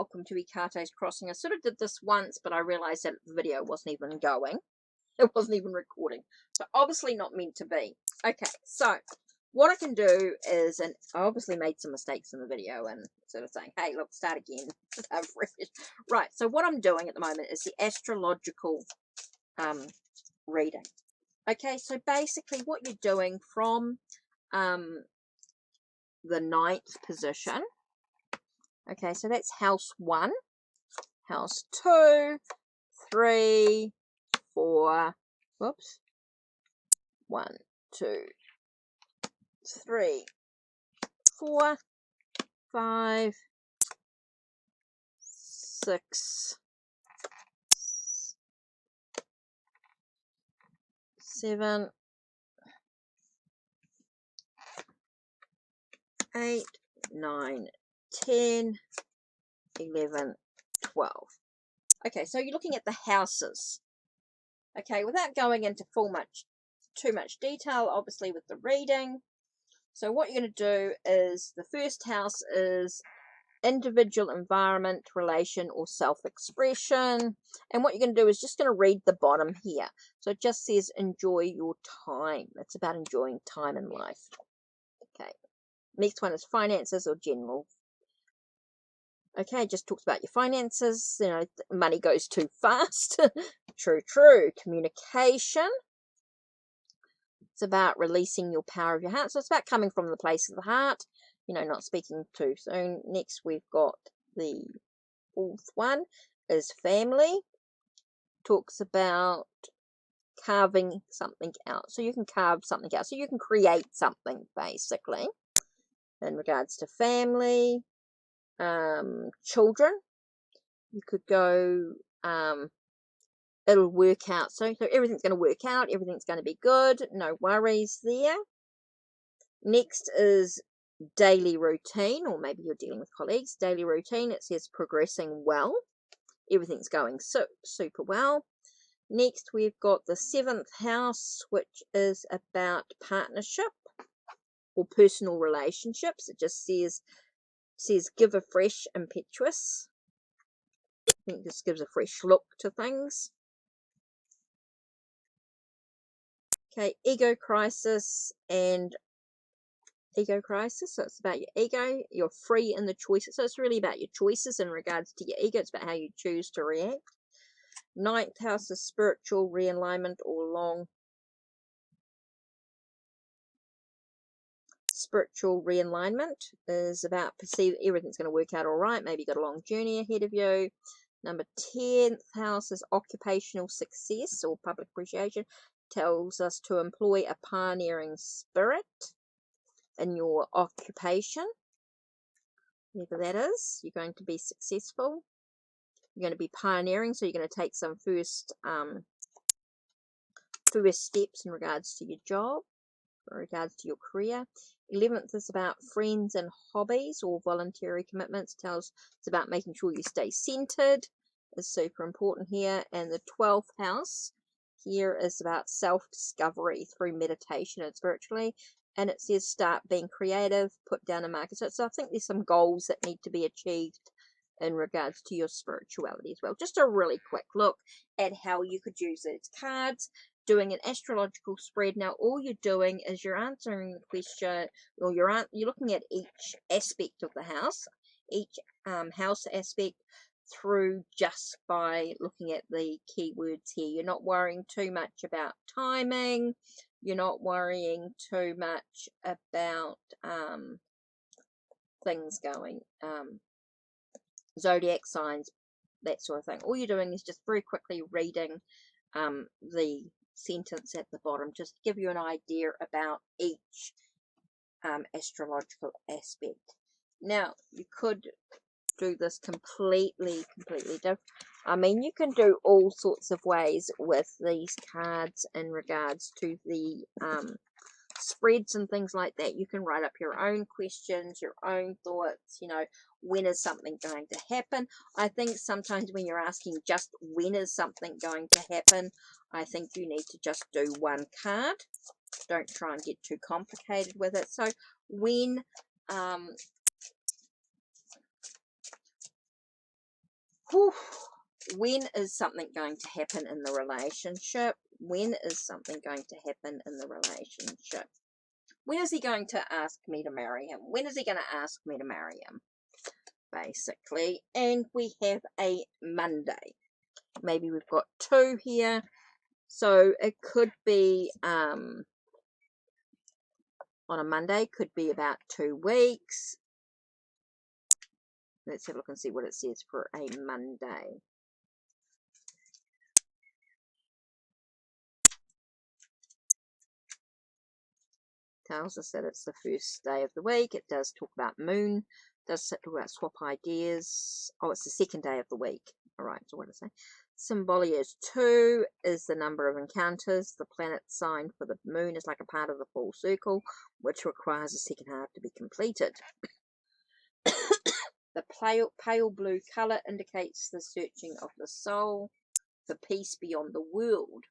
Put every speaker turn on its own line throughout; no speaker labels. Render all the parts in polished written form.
welcome to Ikate's Crossing. I sort of did this once, but I realized that the video wasn't even going. It wasn't even recording. So obviously not meant to be. Okay, so what I can do is, and I obviously made some mistakes in the video and sort of saying, hey, look, start again. Start fresh. Right, so what I'm doing at the moment is the astrological reading. Okay, so basically what you're doing from the 9th position. Okay, so that's house 1, house 2, 3, 4, whoops, 1, 2, 3, 4, 5, 6, 7, 8, 9, 10, 11, 12. Okay, so you're looking at the houses. Okay, without going into too much detail, obviously with the reading. So what you're going to do is the first house is individual, environment, relation, or self-expression. And what you're going to do is just going to read the bottom here. So it just says enjoy your time. It's about enjoying time in life. Okay. Next one is finances or general. Okay, just talks about your finances. You know, money goes too fast. True, true. Communication. It's about releasing your power of your heart. So it's about coming from the place of the heart. You know, not speaking too soon. Next, we've got the 4th one is family. Talks about carving something out. So you can carve something out. So you can create something, basically, in regards to family. Children. You could go, it'll work out. So everything's going to work out. Everything's going to be good. No worries there. Next is daily routine, or maybe you're dealing with colleagues. Daily routine, it says progressing well. Everything's going super well. Next, we've got the 7th house, which is about partnership or personal relationships. It just says give a fresh, impetuous. I think this gives a fresh look to things. Okay, ego crisis. So it's about your ego. You're free in the choices. So it's really about your choices in regards to your ego. It's about how you choose to react. 9th house is spiritual realignment or spiritual realignment is about perceive everything's going to work out all right. Maybe you've got a long journey ahead of you. Number 10th house is occupational success or public appreciation. Tells us to employ a pioneering spirit in your occupation, whatever that is. You're going to be successful. You're going to be pioneering, so you're going to take some first steps in regards to your job, in regards to your career. 11th is about friends and hobbies or voluntary commitments. It's about making sure you stay centered. Is super important here. And the 12th house here is about self-discovery through meditation and spiritually. And it says start being creative, put down a marker. So I think there's some goals that need to be achieved in regards to your spirituality as well. Just a really quick look at how you could use these cards, doing an astrological spread. Now, all you're doing is you're answering the question, or you're looking at each aspect of the house, each house aspect, through just by looking at the keywords here. You're not worrying too much about timing. You're not worrying too much about things going, zodiac signs, that sort of thing. All you're doing is just very quickly reading the sentence at the bottom, just to give you an idea about each astrological aspect. Now, you could do this completely different. I mean, you can do all sorts of ways with these cards in regards to the spreads and things like that. You can write up your own questions, your own thoughts, you know, when is something going to happen. I think sometimes when you're asking just when is something going to happen, I think you need to just do one card. Don't try and get too complicated with it. So when Whew. When is something going to happen in the relationship? When is something going to happen in the relationship? When is he going to ask me to marry him? When is he going to ask me to marry him? Basically. And we have a Monday. Maybe we've got 2 here. So it could be on a Monday, could be about 2 weeks. Let's have a look and see what it says for a Monday. Tells us that it's the first day of the week. It does talk about moon. It does talk about swap ideas. Oh, it's the second day of the week. All right, so what did I say? Symbology is 2 is the number of encounters. The planet sign for the moon is like a part of the full circle, which requires a second half to be completed. The pale blue color indicates the searching of the soul for peace beyond the world.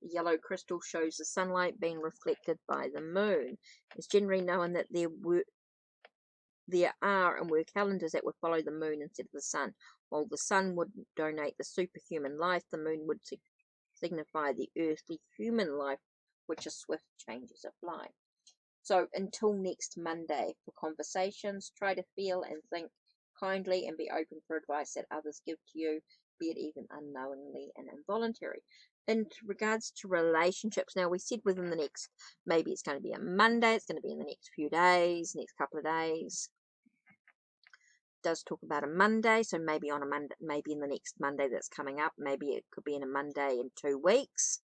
The yellow crystal shows the sunlight being reflected by the moon. It's generally known that there are and were calendars that would follow the moon instead of the sun. While the sun would donate the superhuman life, the moon would signify the earthly human life, which are swift changes of life. So until next Monday, for conversations, try to feel and think kindly and be open for advice that others give to you, be it even unknowingly and involuntary. In regards to relationships, now we said within the next, maybe it's going to be a Monday, it's going to be in the next few days, next couple of days. It does talk about a Monday, so maybe on a Monday, maybe in the next Monday that's coming up, maybe it could be in a Monday in 2 weeks.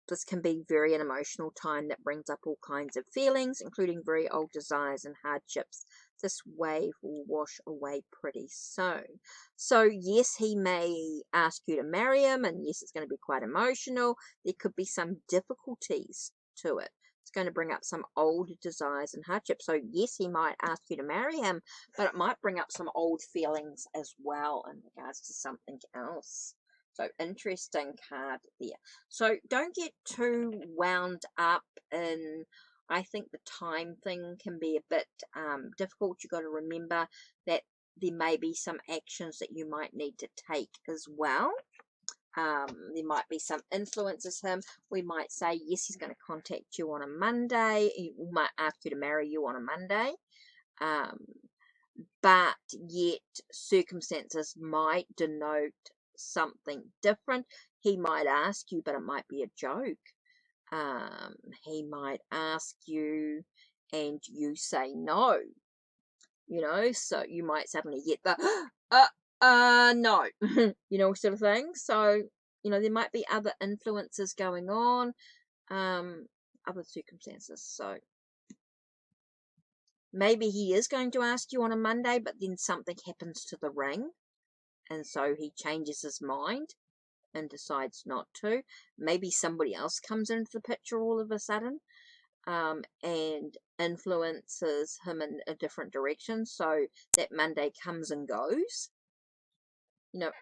This can be very an emotional time that brings up all kinds of feelings, including very old desires and hardships. This wave will wash away pretty soon. So yes, he may ask you to marry him, and yes, it's going to be quite emotional. There could be some difficulties to it. It's going to bring up some old desires and hardships. So yes, he might ask you to marry him, but it might bring up some old feelings as well in regards to something else. So interesting card there. So don't get too wound up in, I think the time thing can be a bit difficult. You've got to remember that there may be some actions that you might need to take as well. There might be some influences him. We might say, yes, he's going to contact you on a Monday. He might ask you to marry you on a Monday. But yet circumstances might denote something different. He might ask you, but it might be a joke. He might ask you and you say no, so you might suddenly get the no sort of thing. So there might be other influences going on, other circumstances. So maybe he is going to ask you on a Monday, but then something happens to the ring, and so he changes his mind and decides not to. Maybe somebody else comes into the picture all of a sudden and influences him in a different direction, so that Monday comes and goes.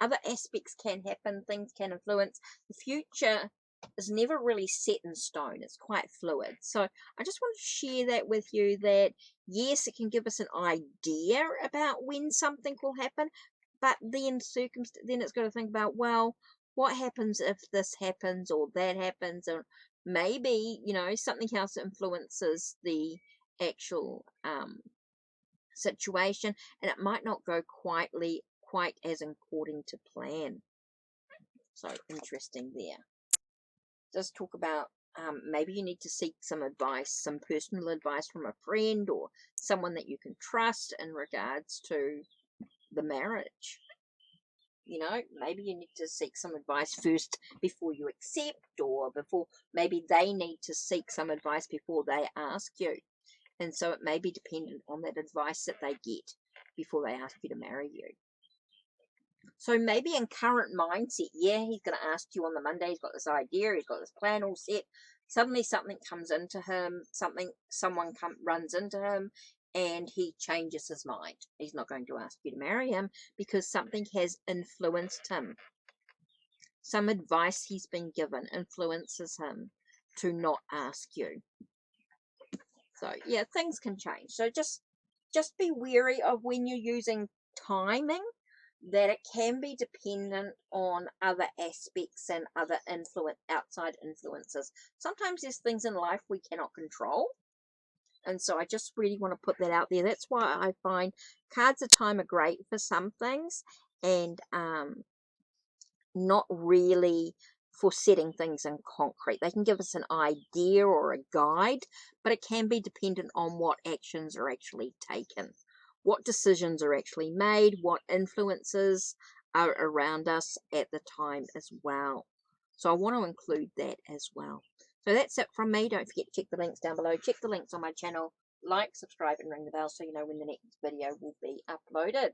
Other aspects can happen, things can influence. The future is never really set in stone. It's quite fluid. So I just want to share that with you, that yes, it can give us an idea about when something will happen, but then it's got to think about, well, what happens if this happens or that happens, or maybe something else influences the actual situation, and it might not go quite as according to plan. So interesting there. Does talk about maybe you need to seek some advice, some personal advice from a friend or someone that you can trust in regards to the marriage. Maybe you need to seek some advice first before you accept, or maybe they need to seek some advice before they ask you. And so it may be dependent on that advice that they get before they ask you to marry you. So maybe in current mindset, yeah, he's going to ask you on the Monday, he's got this idea, he's got this plan all set. Suddenly something comes into him, someone runs into him, and he changes his mind. He's not going to ask you to marry him because something has influenced him. Some advice he's been given influences him to not ask you. So yeah, things can change. So just be wary of when you're using timing, that it can be dependent on other aspects and other outside influences. Sometimes there's things in life we cannot control. And so I just really want to put that out there. That's why I find cards of time are great for some things, and not really for setting things in concrete. They can give us an idea or a guide, but it can be dependent on what actions are actually taken, what decisions are actually made, what influences are around us at the time as well. So I want to include that as well. So that's it from me. Don't forget to check the links down below. Check the links on my channel. Like, subscribe, and ring the bell so you know when the next video will be uploaded.